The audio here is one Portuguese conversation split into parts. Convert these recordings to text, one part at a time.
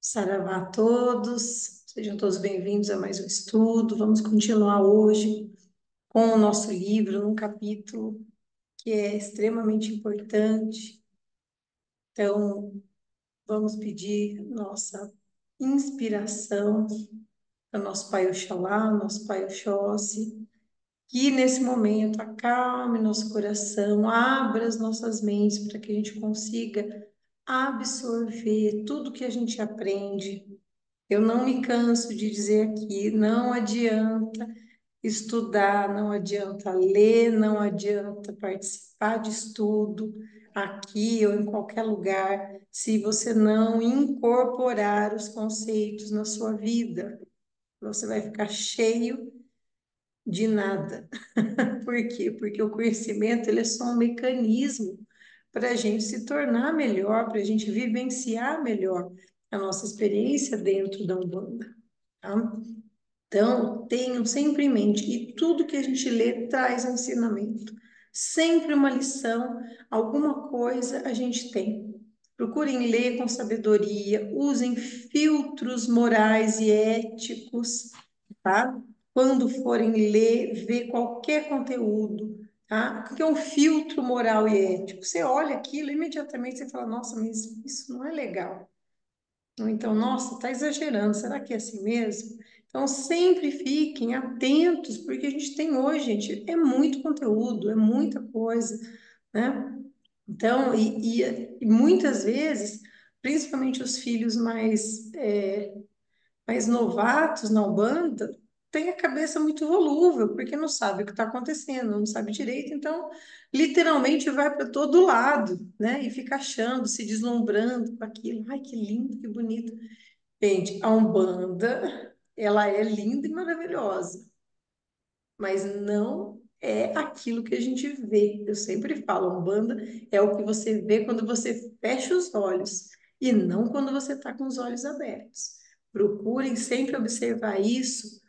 Saravá a todos, sejam todos bem-vindos a mais um estudo. Vamos continuar hoje com o nosso livro, num capítulo que é extremamente importante. Então, vamos pedir nossa inspiração para nosso Pai Oxalá, nosso Pai Oxóssi, que nesse momento acalme nosso coração, abra as nossas mentes para que a gente consiga absorver tudo que a gente aprende. Eu não me canso de dizer aqui, não adianta estudar, não adianta ler, não adianta participar de estudo aqui ou em qualquer lugar, se você não incorporar os conceitos na sua vida. Você vai ficar cheio de nada. Por quê? Porque o conhecimento ele é só um mecanismo para a gente se tornar melhor, para a gente vivenciar melhor a nossa experiência dentro da Umbanda. Tá? Então, tenham sempre em mente que tudo que a gente lê traz um ensinamento. Sempre uma lição, alguma coisa a gente tem. Procurem ler com sabedoria, usem filtros morais e éticos, tá? Quando forem ler, ver qualquer conteúdo, tá? O que é um filtro moral e ético? Você olha aquilo, imediatamente você fala, nossa, mas isso não é legal. Ou então, nossa, está exagerando, será que é assim mesmo? Então, sempre fiquem atentos, porque a gente tem hoje, gente, é muito conteúdo, é muita coisa, né? Então, e muitas vezes, principalmente os filhos mais novatos na Umbanda, têm a cabeça muito volúvel, porque não sabe o que está acontecendo, não sabe direito, então, literalmente vai para todo lado, né? E fica achando, se deslumbrando com aquilo. Ai, que lindo, que bonito. Gente, a Umbanda, ela é linda e maravilhosa, mas não é aquilo que a gente vê. Eu sempre falo, a Umbanda é o que você vê quando você fecha os olhos e não quando você está com os olhos abertos. Procurem sempre observar isso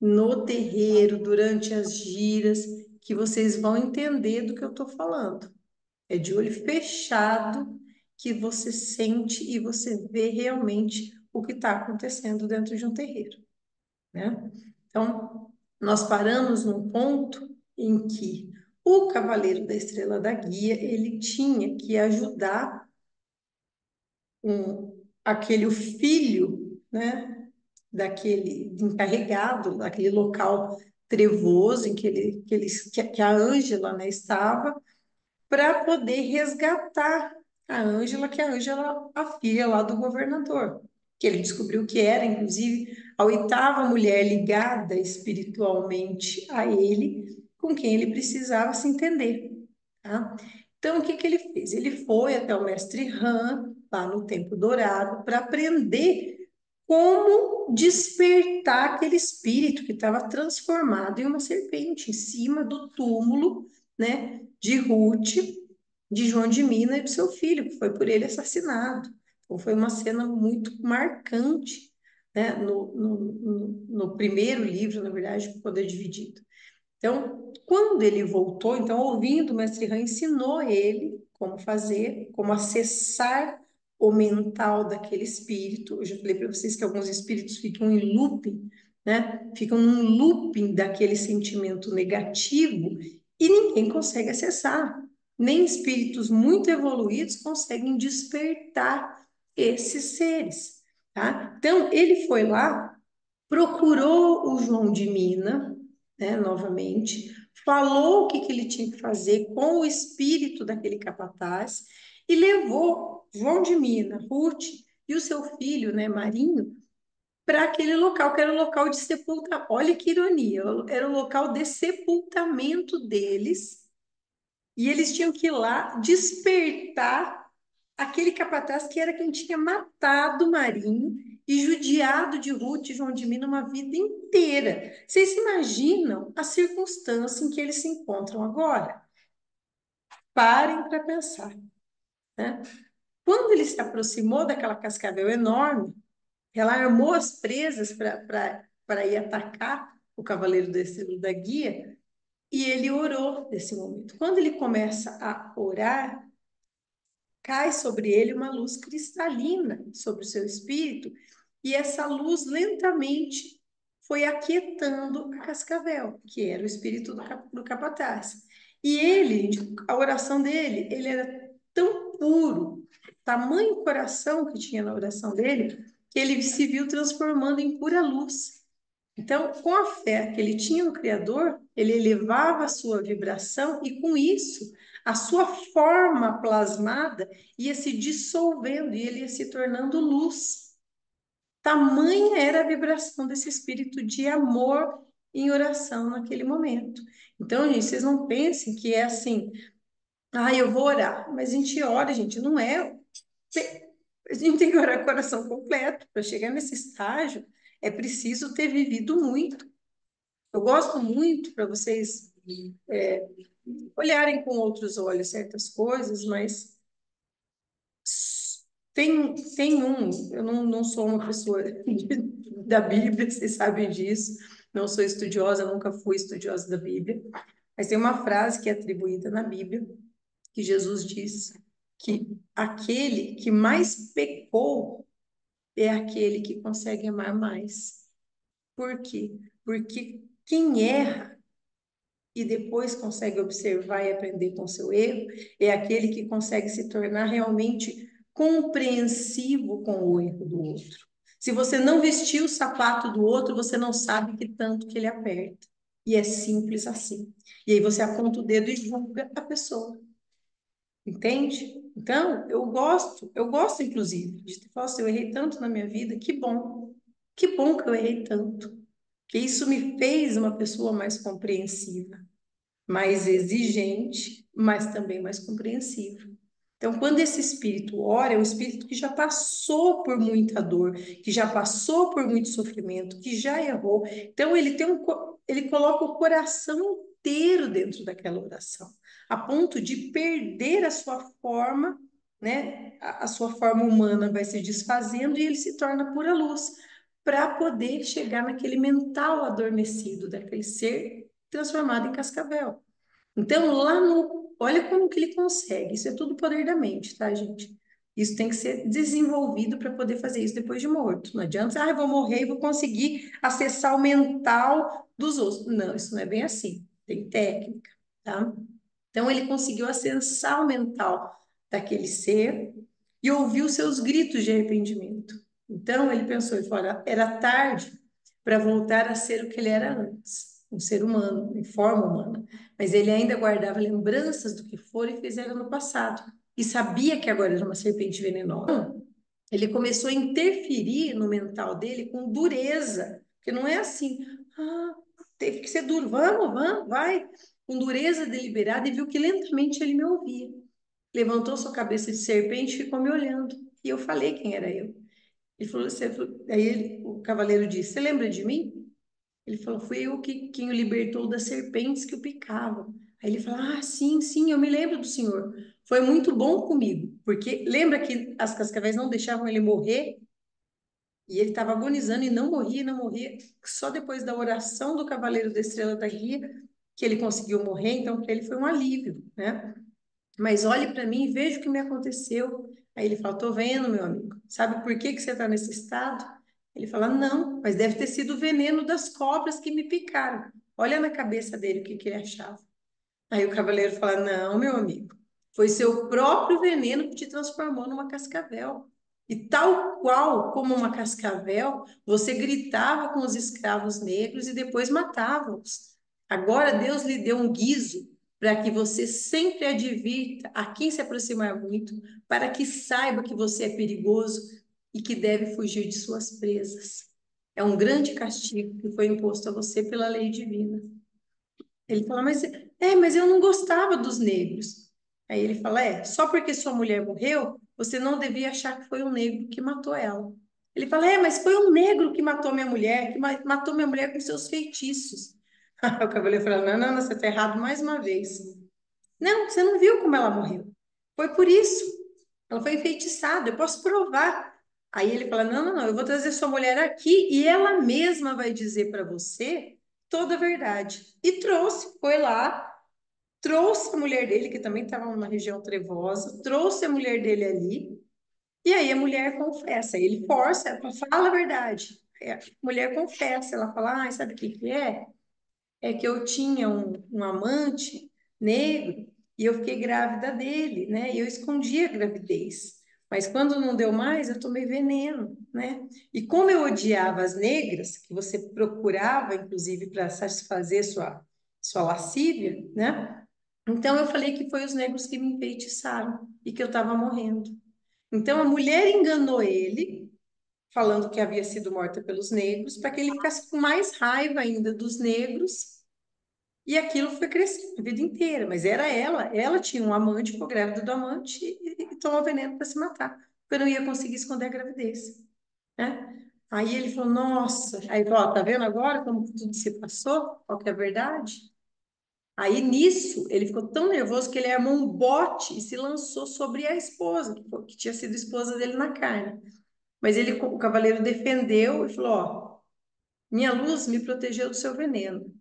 no terreiro, durante as giras, que vocês vão entender do que eu estou falando. É de olho fechado que você sente e você vê realmente o que está acontecendo dentro de um terreiro, né? Então, nós paramos num ponto em que o Cavaleiro da Estrela da Guia, ele tinha que ajudar aquele filho, né, daquele encarregado, daquele local trevoso em que a Ângela, né, estava, para poder resgatar a Ângela, que a Ângela, a filha lá do governador, que ele descobriu que era, inclusive, a oitava mulher ligada espiritualmente a ele, com quem ele precisava se entender, tá? Então, o que que ele fez? Ele foi até o mestre Han, lá no Templo Dourado, para aprender como despertar aquele espírito que estava transformado em uma serpente em cima do túmulo, né, de Ruth, de João de Mina e do seu filho, que foi por ele assassinado. Então, foi uma cena muito marcante, né, no primeiro livro, na verdade, O Poder Dividido. Então, quando ele voltou, então, ouvindo, o mestre Han ensinou ele como fazer, como acessar o mental daquele espírito. Eu já falei para vocês que alguns espíritos ficam em looping, né? Ficam num looping daquele sentimento negativo e ninguém consegue acessar. Nem espíritos muito evoluídos conseguem despertar esses seres, tá? Então, ele foi lá, procurou o João de Mina, né, novamente, falou o que, que ele tinha que fazer com o espírito daquele capataz e levou João de Mina, Ruth e o seu filho, né, Marinho, para aquele local, que era o local de sepultamento. Olha que ironia, era o local de sepultamento deles, e eles tinham que ir lá despertar aquele capataz que era quem tinha matado o Marinho e judiado de Ruth e João de Mina uma vida inteira. Vocês imaginam a circunstância em que eles se encontram agora? Parem para pensar, né? Quando ele se aproximou daquela cascavel enorme, ela armou as presas para ir atacar o cavaleiro descido da guia, e ele orou nesse momento. Quando ele começa a orar, cai sobre ele uma luz cristalina sobre o seu espírito, e essa luz lentamente foi aquietando a cascavel, que era o espírito do capataz. E ele, a oração dele, ele era tão puro, tamanho coração que tinha na oração dele, que ele se viu transformando em pura luz. Então, com a fé que ele tinha no Criador, ele elevava a sua vibração e, com isso, a sua forma plasmada ia se dissolvendo e ele ia se tornando luz. Tamanha era a vibração desse espírito de amor em oração naquele momento. Então, gente, vocês não pensem que é assim, eu vou orar, mas a gente ora, gente, não é. A gente tem que orar com o coração completo. Para chegar nesse estágio, é preciso ter vivido muito. Eu gosto muito para vocês olharem com outros olhos certas coisas, mas eu não sou uma pessoa da Bíblia, vocês sabem disso, não sou estudiosa, nunca fui estudiosa da Bíblia, mas tem uma frase que é atribuída na Bíblia, que Jesus diz que aquele que mais pecou é aquele que consegue amar mais. Por quê? Porque quem erra e depois consegue observar e aprender com seu erro, é aquele que consegue se tornar realmente compreensivo com o erro do outro. Se você não vestir o sapato do outro, você não sabe que tanto que ele aperta. E é simples assim. E aí você aponta o dedo e julga a pessoa. Entende? Então, eu gosto inclusive de falar assim, eu errei tanto na minha vida, que bom que eu errei tanto, que isso me fez uma pessoa mais compreensiva, mais exigente, mas também mais compreensivo. Então, quando esse espírito ora, é um espírito que já passou por muita dor, que já passou por muito sofrimento, que já errou. Então, ele coloca o coração inteiro dentro daquela oração, a ponto de perder a sua forma, né? A sua forma humana vai se desfazendo e ele se torna pura luz, para poder chegar naquele mental adormecido daquele ser transformado em cascavel. Então, olha como que ele consegue. Isso é tudo poder da mente, tá, gente? Isso tem que ser desenvolvido para poder fazer isso depois de morto. Não adianta, eu vou morrer e vou conseguir acessar o mental dos outros. Não, isso não é bem assim. Tem técnica, tá? Então, ele conseguiu acessar o mental daquele ser e ouviu seus gritos de arrependimento. Então, ele pensou, ele falou, era tarde para voltar a ser o que ele era antes, um ser humano, em forma humana. Mas ele ainda guardava lembranças do que fora e fizera no passado. E sabia que agora era uma serpente venenosa. Ele começou a interferir no mental dele com dureza, porque não é assim, teve que ser duro, vamos, vai, com dureza deliberada, e viu que lentamente ele me ouvia. Levantou sua cabeça de serpente e ficou me olhando. E eu falei quem era eu. Ele falou, o cavaleiro disse, você lembra de mim? Ele falou, fui eu quem o libertou das serpentes que o picavam. Aí ele falou, sim, eu me lembro do senhor. Foi muito bom comigo, porque lembra que as cascavéis não deixavam ele morrer? E ele estava agonizando e não morria. Só depois da oração do Cavaleiro da Estrela da Guia que ele conseguiu morrer, então para ele foi um alívio, né? Mas olhe para mim e veja o que me aconteceu. Aí ele fala, tô vendo, meu amigo. Sabe por que você está nesse estado? Ele fala, não, mas deve ter sido o veneno das cobras que me picaram. Olha na cabeça dele o que ele achava. Aí o cavaleiro fala, não, meu amigo, foi seu próprio veneno que te transformou numa cascavel. E tal qual como uma cascavel, você gritava com os escravos negros e depois matava-os. Agora Deus lhe deu um guiso para que você sempre advirta a quem se aproximar muito, para que saiba que você é perigoso e que deve fugir de suas presas. É um grande castigo que foi imposto a você pela lei divina. Ele fala, mas eu não gostava dos negros. Aí ele fala, só porque sua mulher morreu, você não devia achar que foi um negro que matou ela. Ele fala, mas foi um negro que matou minha mulher, que matou minha mulher com seus feitiços. Aí o cavaleiro fala, não, você está errado mais uma vez. Não, você não viu como ela morreu. Foi por isso. Ela foi enfeitiçada, eu posso provar. Aí ele fala: não, não, não, eu vou trazer sua mulher aqui e ela mesma vai dizer para você toda a verdade. E trouxe, foi lá, trouxe a mulher dele, que também estava numa região trevosa, trouxe a mulher dele ali, e aí a mulher confessa. Ele força, ela fala a verdade. Aí a mulher confessa, ela fala: ah, sabe o que que é? É que eu tinha um amante negro e eu fiquei grávida dele, né? E eu escondi a gravidez. Mas quando não deu mais, eu tomei veneno, né? E como eu odiava as negras, que você procurava, inclusive, para satisfazer sua lascívia, né? Então eu falei que foi os negros que me enfeitiçaram e que eu estava morrendo. Então a mulher enganou ele, falando que havia sido morta pelos negros, para que ele ficasse com mais raiva ainda dos negros e aquilo foi crescendo a vida inteira, mas era ela tinha um amante, ficou grávida do amante e tomou veneno para se matar, porque eu não ia conseguir esconder a gravidez, né? Aí ele falou, nossa, aí ele falou, ó, tá vendo agora como tudo se passou? Qual que é a verdade? Aí nisso ele ficou tão nervoso que ele armou um bote e se lançou sobre a esposa, que tinha sido esposa dele na carne. Mas ele, o cavaleiro defendeu e falou, ó, minha luz me protegeu do seu veneno,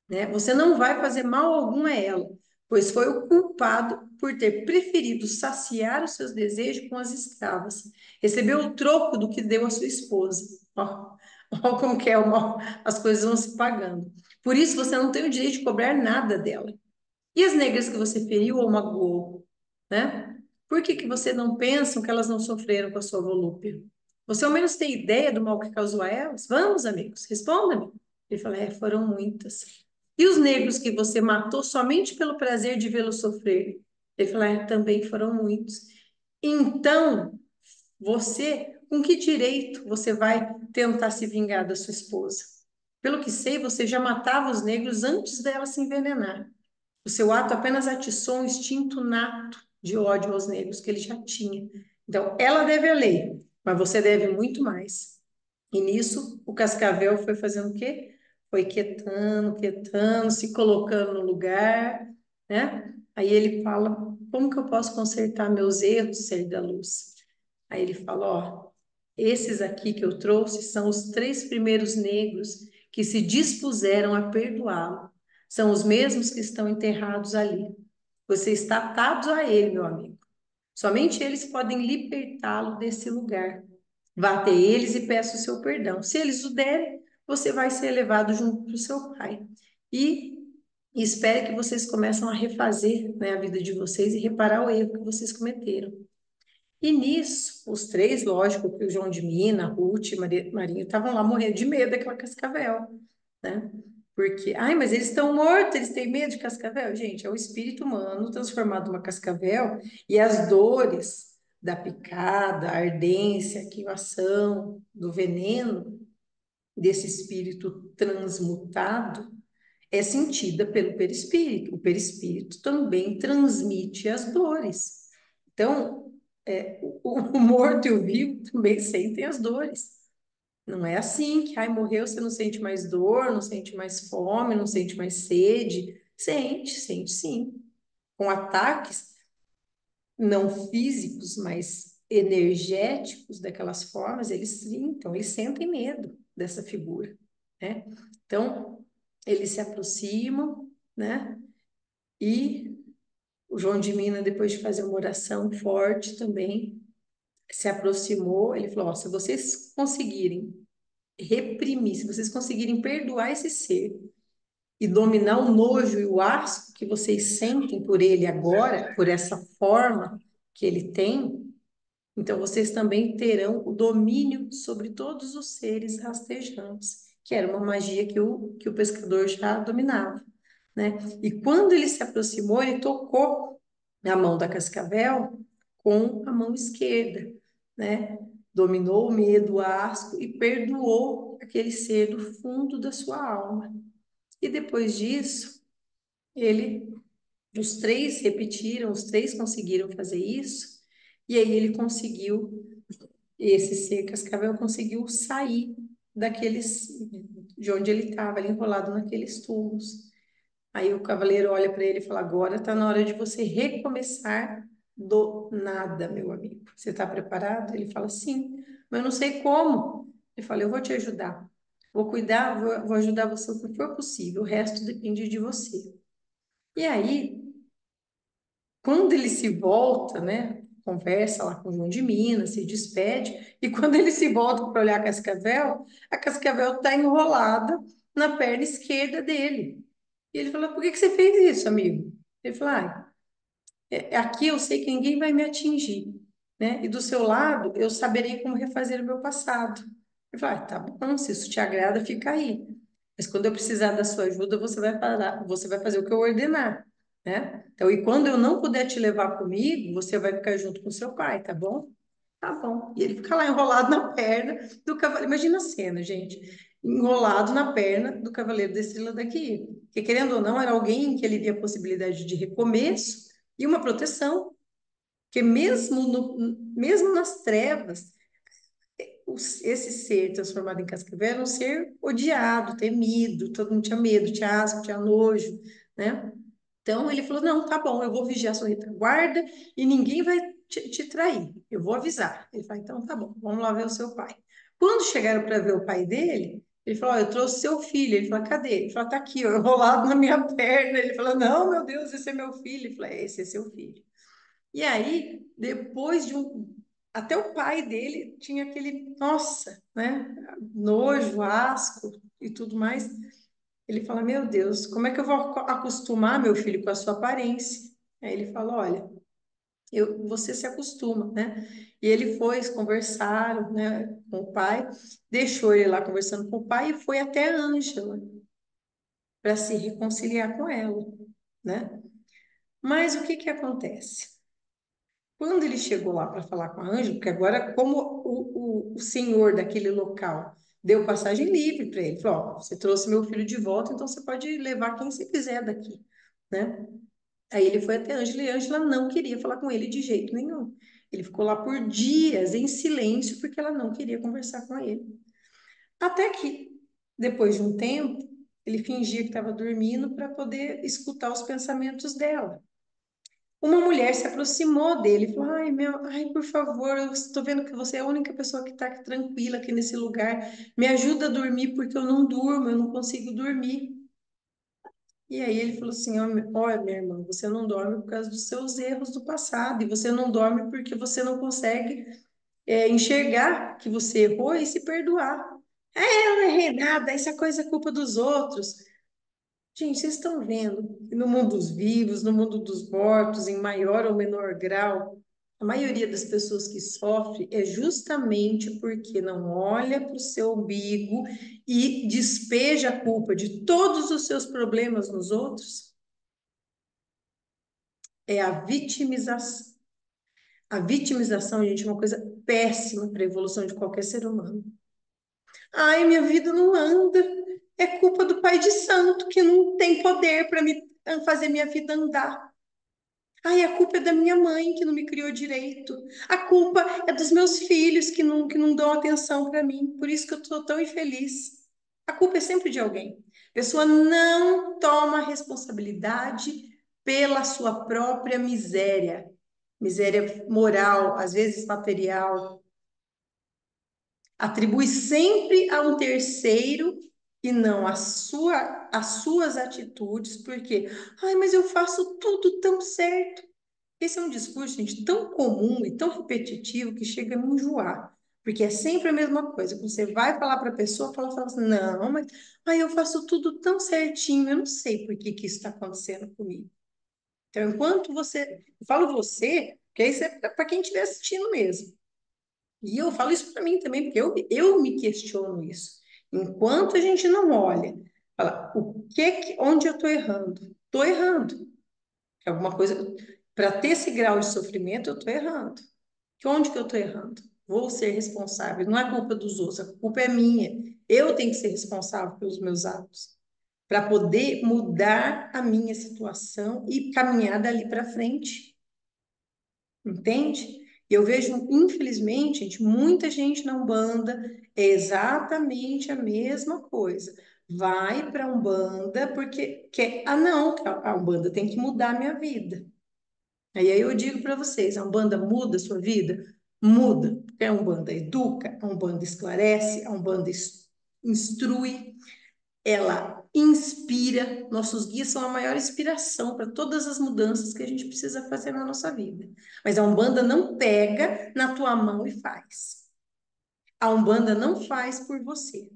né? Você não vai fazer mal algum a ela, pois foi o culpado por ter preferido saciar os seus desejos com as escravas. Recebeu o troco do que deu à sua esposa. Ó, ó como que é, as coisas vão se pagando. Por isso você não tem o direito de cobrar nada dela. E as negras que você feriu ou magoou, né? Por que que você não pensa que elas não sofreram com a sua volúpia? Você ao menos tem ideia do mal que causou a elas? Vamos, amigos, responda-me. Ele falou, foram muitas. E os negros que você matou somente pelo prazer de vê-los sofrer? Ele falou, também foram muitos. Então, você, com que direito você vai tentar se vingar da sua esposa? Pelo que sei, você já matava os negros antes dela se envenenar. O seu ato apenas atiçou um instinto nato de ódio aos negros que ele já tinha. Então, ela deve a lei, mas você deve muito mais. E nisso, o Cascavel foi fazendo o quê? Foi quietando, quietando, se colocando no lugar, né? Aí ele fala: como que eu posso consertar meus erros, ser da luz? Aí ele fala: ó, esses aqui que eu trouxe são os 3 primeiros negros que se dispuseram a perdoá-lo. São os mesmos que estão enterrados ali. Você está atado a ele, meu amigo. Somente eles podem libertá-lo desse lugar. Vá até eles e peça o seu perdão. Se eles o derem, você vai ser levado junto para o seu pai. E, e espere que vocês comecem a refazer, né, a vida de vocês e reparar o erro que vocês cometeram. E nisso, os 3, lógico, que o João de Mina, Ruth e Marinho estavam lá morrendo de medo daquela cascavel, né? Porque, ai, mas eles estão mortos, eles têm medo de cascavel. Gente, é o espírito humano transformado numa cascavel e as dores da picada, a ardência, a queimação, do veneno desse espírito transmutado é sentida pelo perispírito. O perispírito também transmite as dores. Então, o morto e o vivo também sentem as dores. Não é assim que, ai, morreu, você não sente mais dor, não sente mais fome, não sente mais sede. Sente, sente sim. Com ataques não físicos, mas energéticos daquelas formas, eles sintam, eles sentem medo dessa figura, né? Então, eles se aproximam, né? E o João de Mina, depois de fazer uma oração forte também, se aproximou, ele falou, ó, se vocês conseguirem reprimir, se vocês conseguirem perdoar esse ser e dominar o nojo e o asco que vocês sentem por ele agora, por essa forma que ele tem, então vocês também terão o domínio sobre todos os seres rastejantes, que era uma magia que o pescador já dominava, né? E quando ele se aproximou, ele tocou a mão da cascavel com a mão esquerda, né? Dominou o medo, o asco e perdoou aquele ser do fundo da sua alma. E depois disso, ele, os 3 repetiram, os 3 conseguiram fazer isso, e aí ele conseguiu, esse ser cascavel conseguiu sair daqueles, de onde ele estava, ali enrolado naqueles tubos. Aí o cavaleiro olha para ele e fala: agora está na hora de você recomeçar do nada, meu amigo. Você está preparado? Ele fala: sim, mas eu não sei como. Ele fala: eu vou te ajudar. Vou cuidar, vou ajudar você o que for possível. O resto depende de você. E aí, quando ele se volta, né? Conversa lá com o João de Minas, se despede, e quando ele se volta para olhar a Cascavel está enrolada na perna esquerda dele. E ele falou: por que que você fez isso, amigo? Ele falou: ah, aqui eu sei que ninguém vai me atingir, né? E do seu lado eu saberei como refazer o meu passado. Ele falou: ah, tá bom, se isso te agrada, fica aí. Mas quando eu precisar da sua ajuda, você vai fazer o que eu ordenar, né? Então, e quando eu não puder te levar comigo, você vai ficar junto com seu pai, tá bom? Tá bom. E ele fica lá enrolado na perna do cavaleiro. Imagina a cena, gente. Enrolado na perna do cavaleiro da Estrela daqui. Porque, querendo ou não, era alguém que ele via a possibilidade de recomeço e uma proteção. Porque mesmo nas trevas, esse ser transformado em cascavel era um ser odiado, temido, todo mundo tinha medo, tinha asco, tinha nojo, né? Então ele falou: não, tá bom, eu vou vigiar sua retaguarda e ninguém vai te trair. Eu vou avisar. Ele falou: então tá bom, vamos lá ver o seu pai. Quando chegaram para ver o pai dele, ele falou: ó, eu trouxe seu filho. Ele falou: cadê? Ele falou: tá aqui, ó, enrolado na minha perna. Ele falou: não, meu Deus, esse é meu filho. Ele falou: esse é seu filho. E aí, depois de um. Até o pai dele tinha aquele, nossa, né? Nojo, asco e tudo mais. Ele fala: meu Deus, como é que eu vou acostumar meu filho com a sua aparência? Aí ele fala: olha, você se acostuma, né? E ele foi, eles conversaram, né, com o pai, deixou ele lá conversando com o pai e foi até a Ângela para se reconciliar com ela, né? Mas o que que acontece? Quando ele chegou lá para falar com a Ângela, porque agora, como o senhor daquele local deu passagem livre para ele, falou: ó, você trouxe meu filho de volta, então você pode levar quem você quiser daqui, né? Aí ele foi até a Ângela e a Ângela não queria falar com ele de jeito nenhum. Ele ficou lá por dias em silêncio porque ela não queria conversar com ele. Até que, depois de um tempo, ele fingia que estava dormindo para poder escutar os pensamentos dela. Uma mulher se aproximou dele e falou: ai, ai, por favor, eu estou vendo que você é a única pessoa que está tranquila aqui nesse lugar. Me ajuda a dormir porque eu não durmo, eu não consigo dormir. E aí ele falou assim: olha, minha irmã, você não dorme por causa dos seus erros do passado, e você não dorme porque você não consegue enxergar que você errou e se perdoar. Eu não errei nada, essa coisa é culpa dos outros. Gente, vocês estão vendo que no mundo dos vivos, no mundo dos mortos, em maior ou menor grau, a maioria das pessoas que sofre é justamente porque não olha para o seu umbigo e despeja a culpa de todos os seus problemas nos outros. É a vitimização. A vitimização, gente, é uma coisa péssima para a evolução de qualquer ser humano. Ai, minha vida não anda. É culpa do pai de santo que não tem poder para me fazer minha vida andar. Ai, a culpa é da minha mãe que não me criou direito. A culpa é dos meus filhos que não dão atenção para mim. Por isso que eu estou tão infeliz. A culpa é sempre de alguém. A pessoa não toma responsabilidade pela sua própria miséria. Miséria moral, às vezes material. Atribui sempre a um terceiro e não as suas atitudes, porque, ai, mas eu faço tudo tão certo. Esse é um discurso, gente, tão comum e tão repetitivo que chega a me enjoar. Porque é sempre a mesma coisa. Quando você vai falar para a pessoa, fala assim: não, mas ai, eu faço tudo tão certinho, eu não sei por que que isso está acontecendo comigo. Então, enquanto você. Eu falo você, porque isso é para quem estiver assistindo mesmo. E eu falo isso para mim também, porque eu me questiono isso. Enquanto a gente não olha, fala, onde eu estou errando? Estou errando. Alguma coisa, para ter esse grau de sofrimento, eu estou errando. Onde que eu estou errando? Vou ser responsável. Não é culpa dos outros, a culpa é minha. Eu tenho que ser responsável pelos meus atos, para poder mudar a minha situação e caminhar dali para frente. Entende? Eu vejo, infelizmente, gente, muita gente na Umbanda é exatamente a mesma coisa. vai para a Umbanda porque quer. Ah, não, a Umbanda tem que mudar a minha vida. Aí eu digo para vocês: a Umbanda muda a sua vida? Muda, porque a Umbanda educa, a Umbanda esclarece, a Umbanda instrui, ela inspira. Nossos guias são a maior inspiração para todas as mudanças que a gente precisa fazer na nossa vida. Mas a Umbanda não pega na tua mão e faz. A Umbanda não faz por você.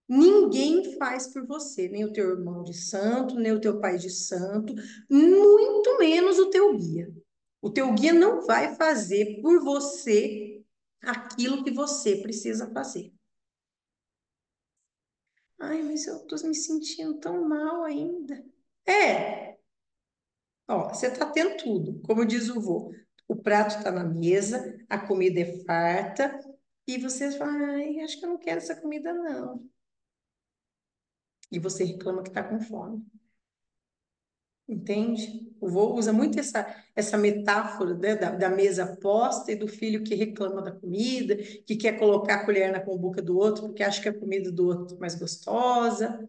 Ninguém faz por você, nem o teu irmão de santo, nem o teu pai de santo, muito menos o teu guia. O teu guia não vai fazer por você aquilo que você precisa fazer. Ai, mas eu tô me sentindo tão mal ainda. É, ó, você tá tendo tudo, como diz o vô. O prato tá na mesa, a comida é farta, e você fala, ai, acho que eu não quero essa comida, não. E você reclama que tá com fome. Entende? O vô usa muito essa metáfora, né, da mesa posta e do filho que reclama da comida, que quer colocar a colher na boca do outro porque acha que a comida do outro é mais gostosa,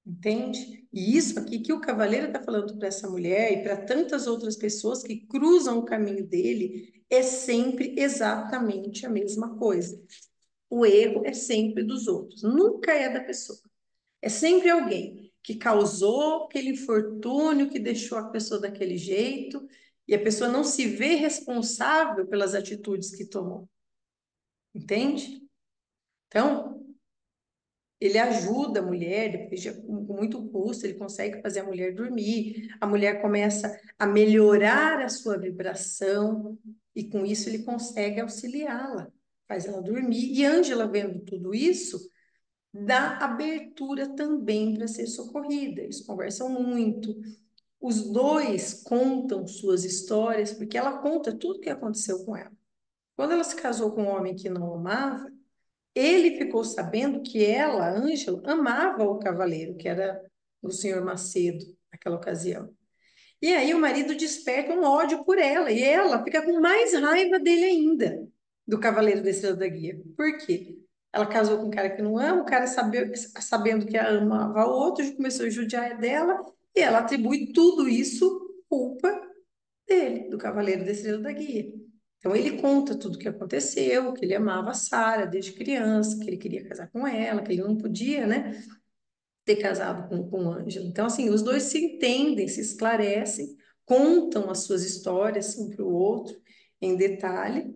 entende? E isso aqui que o cavaleiro está falando para essa mulher e para tantas outras pessoas que cruzam o caminho dele é sempre exatamente a mesma coisa. O erro é sempre dos outros, nunca é da pessoa. É sempre alguém que causou aquele infortúnio, que deixou a pessoa daquele jeito, e a pessoa não se vê responsável pelas atitudes que tomou. Entende? Então, ele ajuda a mulher, depois com muito custo, ele consegue fazer a mulher dormir, a mulher começa a melhorar a sua vibração, e com isso ele consegue auxiliá-la, faz ela dormir. E Ângela, vendo tudo isso, dá abertura também para ser socorrida. Eles conversam muito. Os dois contam suas histórias, porque ela conta tudo o que aconteceu com ela. Quando ela se casou com um homem que não amava, ele ficou sabendo que ela, Ângela, amava o cavaleiro, que era o senhor Macedo, naquela ocasião. E aí o marido desperta um ódio por ela, e ela fica com mais raiva dele ainda, do Cavaleiro da Estrela da Guia. Por quê? Ela casou com um cara que não ama, o cara sabendo que ela amava o outro, começou a judiar dela, e ela atribui tudo isso culpa dele, do Cavaleiro da Estrela da Guia. Então ele conta tudo o que aconteceu, que ele amava a Sara desde criança, que ele queria casar com ela, que ele não podia, né, ter casado com o Ângelo. Então, assim, os dois se entendem, se esclarecem, contam as suas histórias um para o outro em detalhe,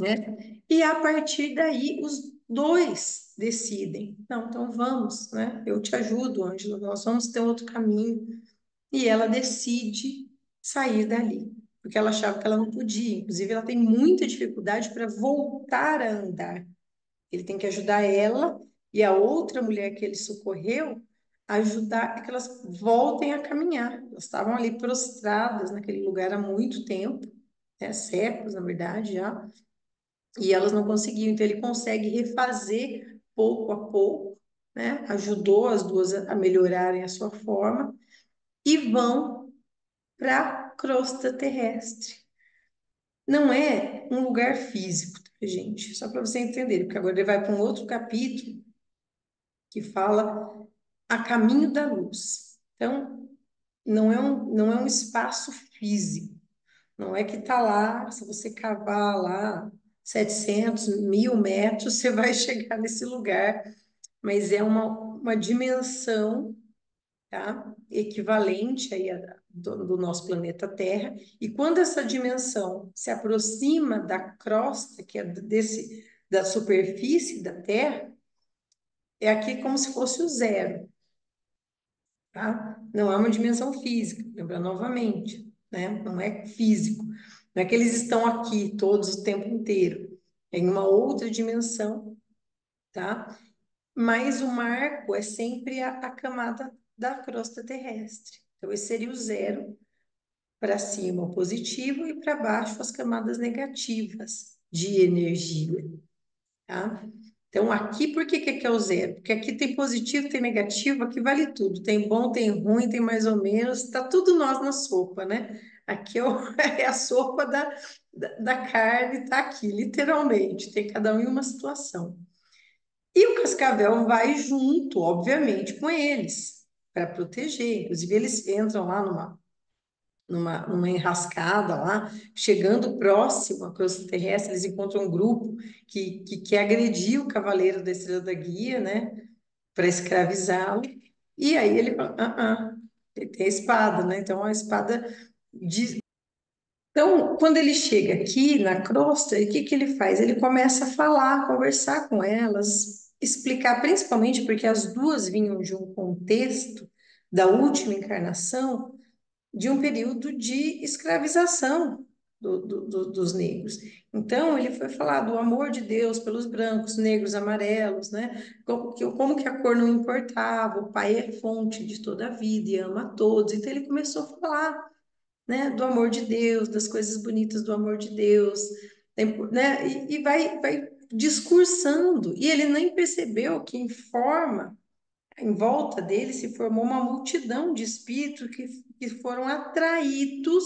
né? E a partir daí os dois decidem, não, então vamos, né? Eu te ajudo, Ângelo, nós vamos ter outro caminho. E ela decide sair dali, porque ela achava que ela não podia. Inclusive, ela tem muita dificuldade para voltar a andar. Ele tem que ajudar ela e a outra mulher que ele socorreu a ajudar a que elas voltem a caminhar. Elas estavam ali prostradas naquele lugar há muito tempo, né, séculos, na verdade, já, e elas não conseguiam. Então, ele consegue refazer pouco a pouco, né? Ajudou as duas a melhorarem a sua forma e vão para a crosta terrestre. Não é um lugar físico, tá, gente? Só para você entender, porque agora ele vai para um outro capítulo que fala a caminho da luz. Então, não é um espaço físico. Não é que está lá, se você cavar lá 700, 1000 metros, você vai chegar nesse lugar. Mas é uma dimensão, tá? Equivalente aí do nosso planeta Terra. E quando essa dimensão se aproxima da crosta, que é da superfície da Terra, é aqui como se fosse o zero, tá? Não é uma dimensão física, lembra novamente, né? Não é físico. Não é que eles estão aqui todos o tempo inteiro. É em uma outra dimensão, tá? Mas o marco é sempre a camada da crosta terrestre. Então, esse seria o zero, para cima o positivo e para baixo as camadas negativas de energia, tá? Então, aqui, por que que aqui é o zero? Porque aqui tem positivo, tem negativo, aqui vale tudo. Tem bom, tem ruim, tem mais ou menos, tá tudo nós na sopa, né? Aqui é a sopa da carne, tá aqui, literalmente. Tem cada um em uma situação. E o cascavel vai junto, obviamente, com eles, para proteger. Inclusive, eles entram lá numa enrascada lá, chegando próximo à crosta terrestre, eles encontram um grupo que quer agredir o cavaleiro da Estrela da Guia, né, para escravizá-lo. E aí ele fala, ele tem a espada, né? Então a espada diz. Então, quando ele chega aqui na crosta, o que que ele faz? Ele começa a falar, conversar com elas, explicar, principalmente porque as duas vinham de um contexto da última encarnação, de um período de escravização dos negros. Então, ele foi falar do amor de Deus pelos brancos, negros, amarelos, né? Como que a cor não importava, o pai é fonte de toda a vida e ama a todos. Então, ele começou a falar, né, do amor de Deus, das coisas bonitas do amor de Deus, né? E vai discursando. E ele nem percebeu que em volta dele se formou uma multidão de espíritos que foram atraídos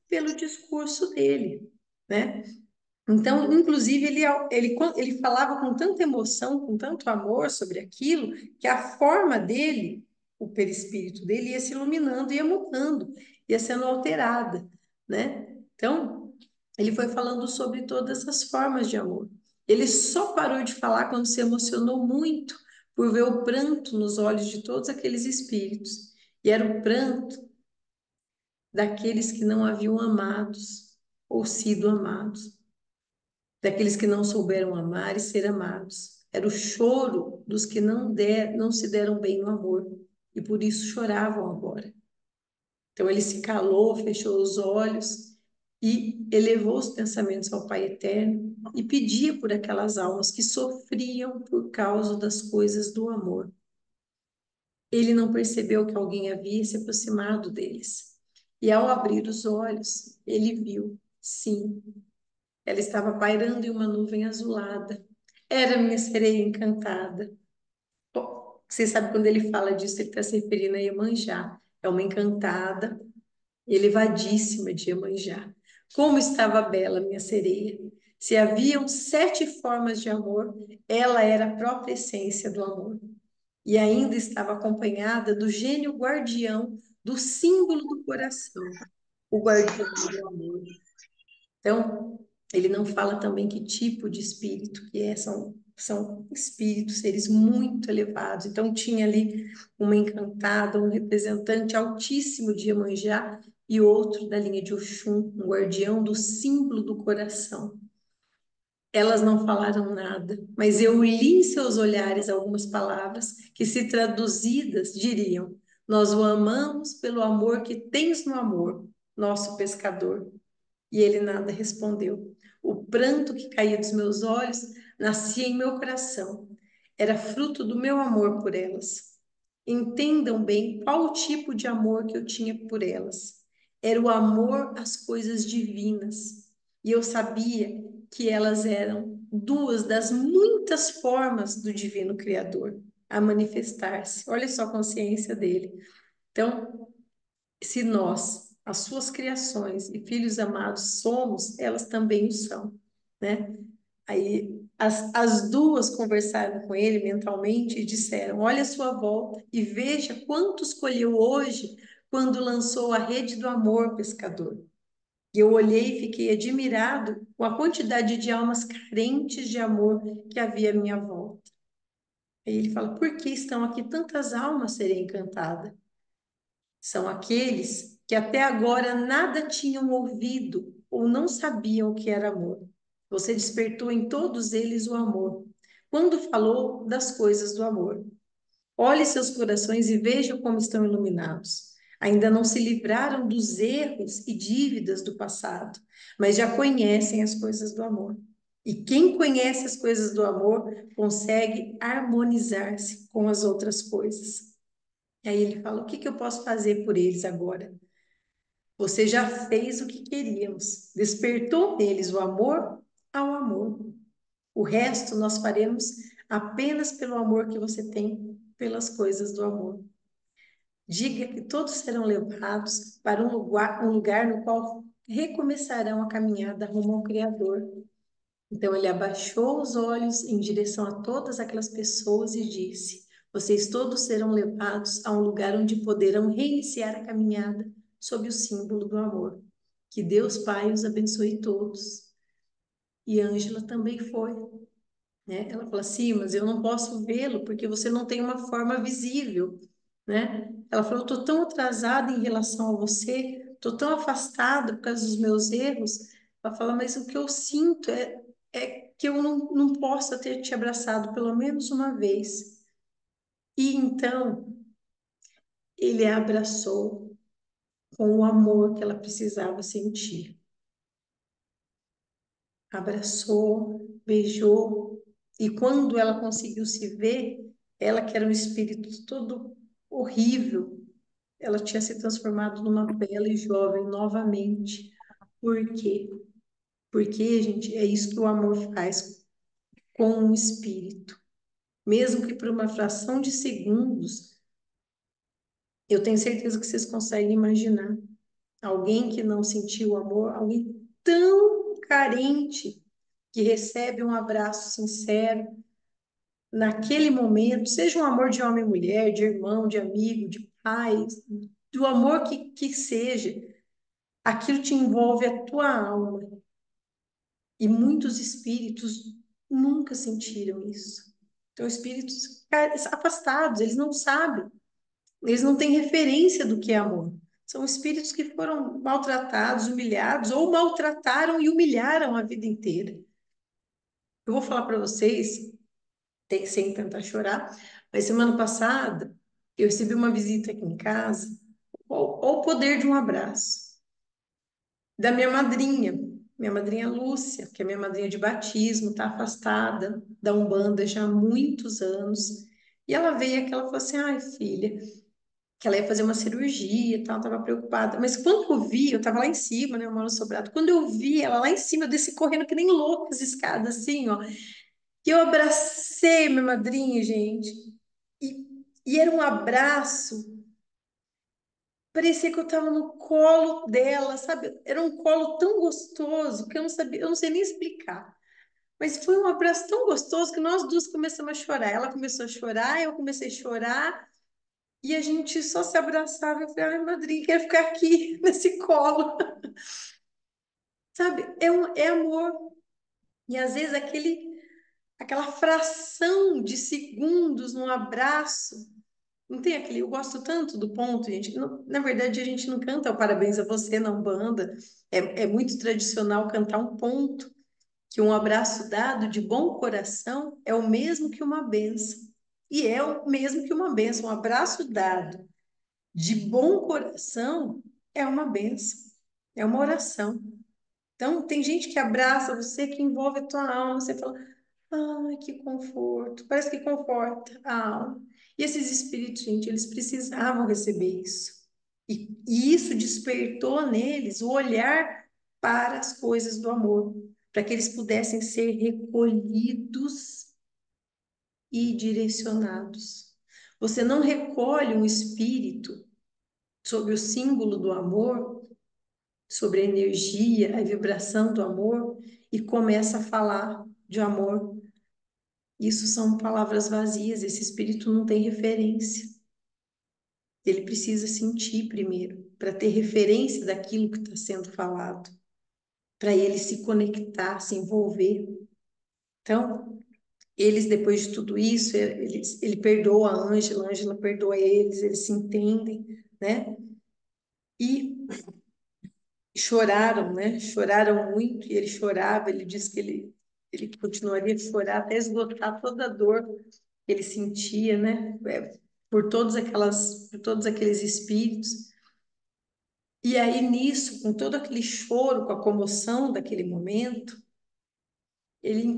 pelo discurso dele, né? Então, inclusive, ele falava com tanta emoção, com tanto amor sobre aquilo, que a forma dele, o perispírito dele, ia se iluminando, ia mudando, ia sendo alterada, né? Então, ele foi falando sobre todas as formas de amor. Ele só parou de falar quando se emocionou muito por ver o pranto nos olhos de todos aqueles espíritos. E era o pranto daqueles que não haviam amados ou sido amados, daqueles que não souberam amar e ser amados. Era o choro dos que não se deram bem no amor e por isso choravam agora. Então ele se calou, fechou os olhos e elevou os pensamentos ao Pai Eterno e pedia por aquelas almas que sofriam por causa das coisas do amor. Ele não percebeu que alguém havia se aproximado deles. E ao abrir os olhos, ele viu, sim, ela estava pairando em uma nuvem azulada. Era minha sereia encantada. Bom, você sabe quando ele fala disso, ele está se referindo a Iemanjá. É uma encantada, elevadíssima de Iemanjá. Como estava bela minha sereia! Se haviam 7 formas de amor, ela era a própria essência do amor. E ainda estava acompanhada do gênio guardião do símbolo do coração, o guardião do amor. Então, ele não fala também que tipo de espírito que é, são espíritos, seres muito elevados. Então, tinha ali uma encantada, um representante altíssimo de Iemanjá e outro da linha de Oxum, um guardião do símbolo do coração. Elas não falaram nada, mas eu li em seus olhares algumas palavras que, se traduzidas, diriam: Nós o amamos pelo amor que tens no amor, nosso pescador. E ele nada respondeu. O pranto que caía dos meus olhos nascia em meu coração. Era fruto do meu amor por elas. Entendam bem qual o tipo de amor que eu tinha por elas. Era o amor às coisas divinas. E eu sabia que elas eram duas das muitas formas do Divino Criador a manifestar-se. Olha só a consciência dele. Então, se nós, as suas criações e filhos amados somos, elas também o são, né? Aí as duas conversaram com ele mentalmente e disseram: Olha a sua volta e veja quantos colheu hoje quando lançou a rede do amor, pescador. E eu olhei e fiquei admirado com a quantidade de almas carentes de amor que havia à minha volta. Aí ele fala: Por que estão aqui tantas almas serem encantadas? São aqueles que até agora nada tinham ouvido ou não sabiam o que era amor. Você despertou em todos eles o amor, quando falou das coisas do amor. Olhe seus corações e veja como estão iluminados. Ainda não se livraram dos erros e dívidas do passado, mas já conhecem as coisas do amor. E quem conhece as coisas do amor consegue harmonizar-se com as outras coisas. Aí ele fala: O que que eu posso fazer por eles agora? Você já fez o que queríamos, despertou neles o amor ao amor. O resto nós faremos apenas pelo amor que você tem pelas coisas do amor. Diga que todos serão levados para um lugar no qual recomeçarão a caminhada rumo ao Criador. Então ele abaixou os olhos em direção a todas aquelas pessoas e disse: Vocês todos serão levados a um lugar onde poderão reiniciar a caminhada sob o símbolo do amor. Que Deus Pai os abençoe todos. E Ângela também foi, né? Ela falou assim, mas eu não posso vê-lo porque você não tem uma forma visível, né? Ela falou, eu estou tão atrasada em relação a você, estou tão afastada por causa dos meus erros. Ela fala, mas o que eu sinto é que eu não possa ter te abraçado pelo menos uma vez. E então ele a abraçou com o amor que ela precisava sentir. Abraçou, beijou, e quando ela conseguiu se ver, ela que era um espírito todo horrível, ela tinha se transformado numa bela e jovem novamente. Por quê? Porque, gente, é isso que o amor faz com o espírito. Mesmo que por uma fração de segundos, eu tenho certeza que vocês conseguem imaginar alguém que não sentiu amor, alguém tão carente que recebe um abraço sincero naquele momento, seja um amor de homem e mulher, de irmão, de amigo, de pai, do amor que seja, aquilo te envolve a tua alma. E muitos espíritos nunca sentiram isso. Então, espíritos afastados, eles não sabem, eles não têm referência do que é amor. São espíritos que foram maltratados, humilhados, ou maltrataram e humilharam a vida inteira. Eu vou falar para vocês, sem tentar chorar, mas semana passada eu recebi uma visita aqui em casa, o poder de um abraço, da minha madrinha Lúcia, que é minha madrinha de batismo, está afastada da Umbanda já há muitos anos. E ela veio aqui, ela falou assim: ai, filha, que ela ia fazer uma cirurgia e tal, estava preocupada. Mas quando eu vi, eu estava lá em cima, né, eu moro no sobrado. Quando eu vi ela lá em cima, eu desci correndo que nem louca as escadas, assim, ó. E eu abracei minha madrinha, gente. E era um abraço, parecia que eu estava no colo dela, sabe? Era um colo tão gostoso que eu não sabia, eu não sei nem explicar. Mas foi um abraço tão gostoso que nós duas começamos a chorar. Ela começou a chorar, eu comecei a chorar, e a gente só se abraçava. Eu falei, ai, madrinha, quero ficar aqui nesse colo, sabe? É amor. E às vezes aquela fração de segundos num abraço. Não tem aquele, eu gosto tanto do ponto, gente. Na verdade, a gente não canta o parabéns a você na Umbanda. É muito tradicional cantar um ponto, que um abraço dado de bom coração é o mesmo que uma benção. E é o mesmo que uma benção. Um abraço dado de bom coração é uma benção, é uma oração. Então, tem gente que abraça você, que envolve a tua alma, você fala, ai, que conforto, parece que conforta a alma. E esses espíritos, gente, eles precisavam receber isso. E isso despertou neles o olhar para as coisas do amor, para que eles pudessem ser recolhidos e direcionados. Você não recolhe um espírito sobre o símbolo do amor, sobre a energia, a vibração do amor, e começa a falar de amor. Isso são palavras vazias, esse espírito não tem referência. Ele precisa sentir primeiro, para ter referência daquilo que está sendo falado, para ele se conectar, se envolver. Então, eles, depois de tudo isso, ele perdoa a Ângela perdoa eles se entendem, né? E choraram, né? Choraram muito, e ele chorava, ele disse que ele continuaria a chorar até esgotar toda a dor que ele sentia, né? Por todos aqueles espíritos. E aí, nisso, com todo aquele choro, com a comoção daquele momento, ele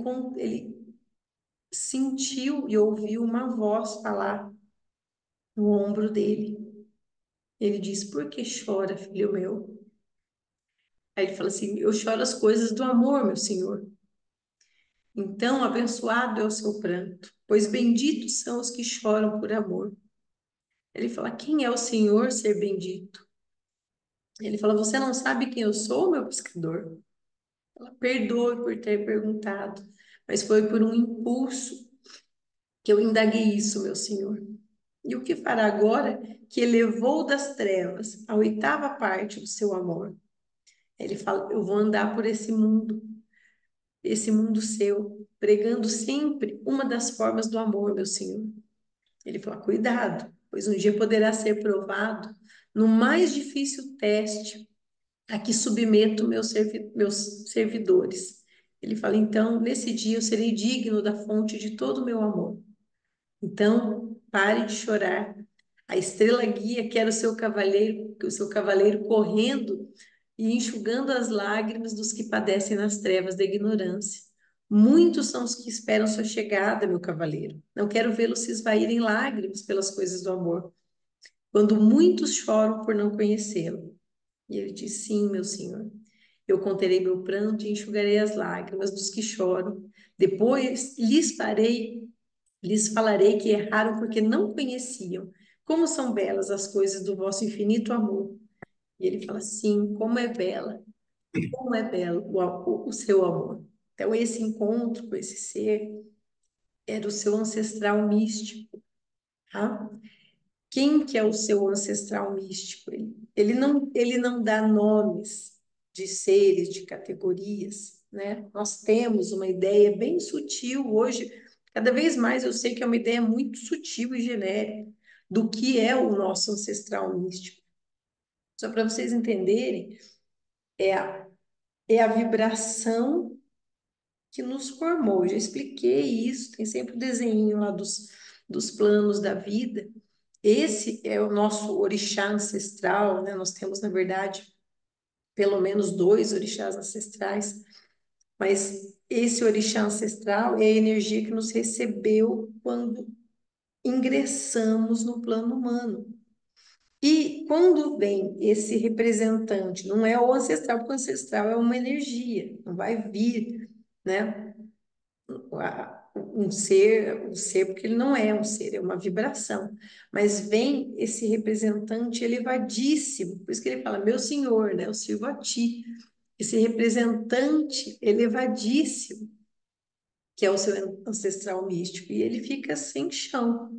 sentiu e ouviu uma voz falar no ombro dele. Ele disse: Por que chora, filho meu? Aí ele fala assim: Eu choro as coisas do amor, meu senhor. Então, abençoado é o seu pranto, pois benditos são os que choram por amor. Ele fala: Quem é o Senhor ser bendito? Ele fala: Você não sabe quem eu sou, meu pescador? Ela perdoe por ter perguntado, mas foi por um impulso que eu indaguei isso, meu Senhor. E o que fará agora que elevou das trevas a oitava parte do seu amor? Ele fala: eu vou andar por esse mundo seu, pregando sempre uma das formas do amor, meu Senhor. Ele fala: cuidado, pois um dia poderá ser provado no mais difícil teste a que submeto meus servidores. Ele fala: então, nesse dia eu serei digno da fonte de todo o meu amor. Então, pare de chorar. A estrela guia quer o seu cavaleiro correndo e enxugando as lágrimas dos que padecem nas trevas da ignorância. Muitos são os que esperam sua chegada, meu cavaleiro. Não quero vê-lo se esvair em lágrimas pelas coisas do amor, quando muitos choram por não conhecê-lo. E ele diz: sim, meu senhor. Eu conterei meu pranto e enxugarei as lágrimas dos que choram. Depois lhes falarei que erraram porque não conheciam. Como são belas as coisas do vosso infinito amor. E ele fala: sim, como é belo o seu amor. Então, esse encontro com esse ser era o seu ancestral místico, tá? Quem que é o seu ancestral místico? Ele não dá nomes de seres, de categorias, né? Nós temos uma ideia bem sutil hoje, cada vez mais eu sei que é uma ideia muito sutil e genérica do que é o nosso ancestral místico. Só para vocês entenderem, é a vibração que nos formou. Eu já expliquei isso, tem sempre o desenho lá dos planos da vida. Esse é o nosso orixá ancestral, né? Nós temos, na verdade, pelo menos dois orixás ancestrais, mas esse orixá ancestral é a energia que nos recebeu quando ingressamos no plano humano. E quando vem esse representante, não é o ancestral, porque o ancestral é uma energia, não vai vir, né? Um ser, porque ele não é um ser, é uma vibração. Mas vem esse representante elevadíssimo, por isso que ele fala, meu senhor, né? Eu sirvo a ti. Esse representante elevadíssimo, que é o seu ancestral místico, e ele fica sem chão.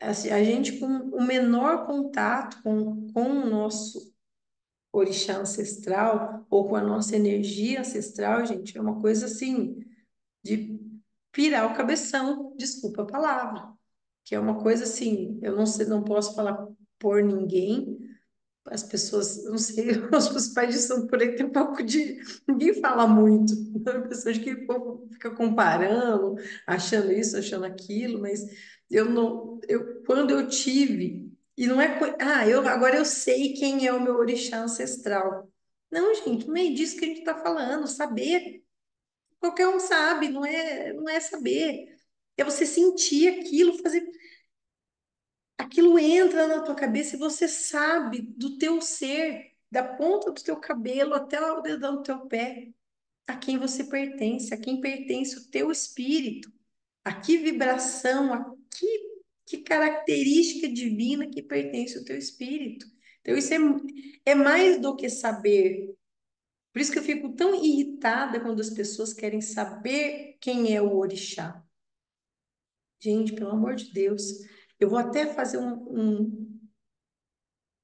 A gente, com o menor contato com o nosso orixá ancestral, ou com a nossa energia ancestral, gente, é uma coisa assim de pirar o cabeção, desculpa a palavra, que é uma coisa assim, eu não sei, não posso falar por ninguém, as pessoas, não sei, acho que os pais de santo por aí tem um pouco de, ninguém fala muito, né? Pessoas que o povo fica comparando, achando isso, achando aquilo, mas eu não, quando eu tive, e não é, agora eu sei quem é o meu orixá ancestral. Não, gente, não é disso que a gente está falando, saber qualquer um sabe, não é saber. É você sentir aquilo, fazer aquilo entra na tua cabeça e você sabe do teu ser, da ponta do teu cabelo até o dedão do teu pé, a quem você pertence, a quem pertence o teu espírito, a que vibração, que característica divina que pertence o teu espírito. Então, é mais do que saber. Por isso que eu fico tão irritada quando as pessoas querem saber quem é o orixá. Gente, pelo amor de Deus, eu vou até fazer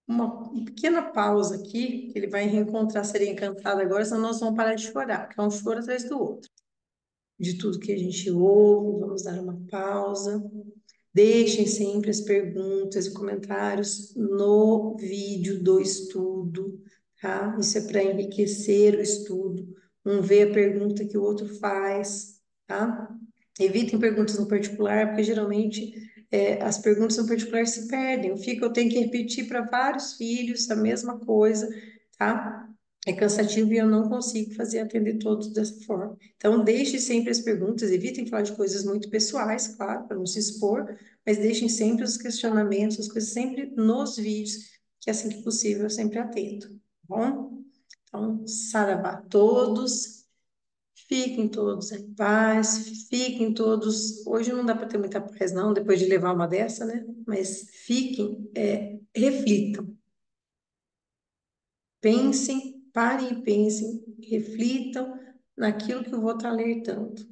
uma pequena pausa aqui, que ele vai reencontrar a Sereia Encantada agora, senão nós vamos parar de chorar, porque é um choro atrás do outro. De tudo que a gente ouve, vamos dar uma pausa. Deixem sempre as perguntas e comentários no vídeo do estudo, tá? Isso é para enriquecer o estudo. Um vê a pergunta que o outro faz, tá? Evitem perguntas no particular, porque geralmente as perguntas no particular se perdem. Eu tenho que repetir para vários filhos a mesma coisa, tá? É cansativo e eu não consigo fazer atender todos dessa forma. Então, deixe sempre as perguntas, evitem falar de coisas muito pessoais, claro, para não se expor, mas deixem sempre os questionamentos, as coisas sempre nos vídeos, que assim que possível eu sempre atendo, tá bom? Então, saravá a todos, fiquem todos em paz, fiquem todos. Hoje não dá para ter muita paz, não, depois de levar uma dessa, né? Mas fiquem, reflitam, pensem, parem e pensem, reflitam naquilo que eu vou estar alertando.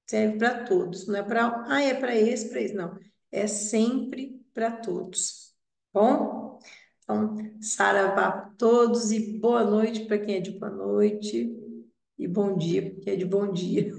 Serve para todos, não é para, é para esse, não. É sempre para todos. Bom? Então, saravá para todos e boa noite para quem é de boa noite e bom dia para quem é de bom dia.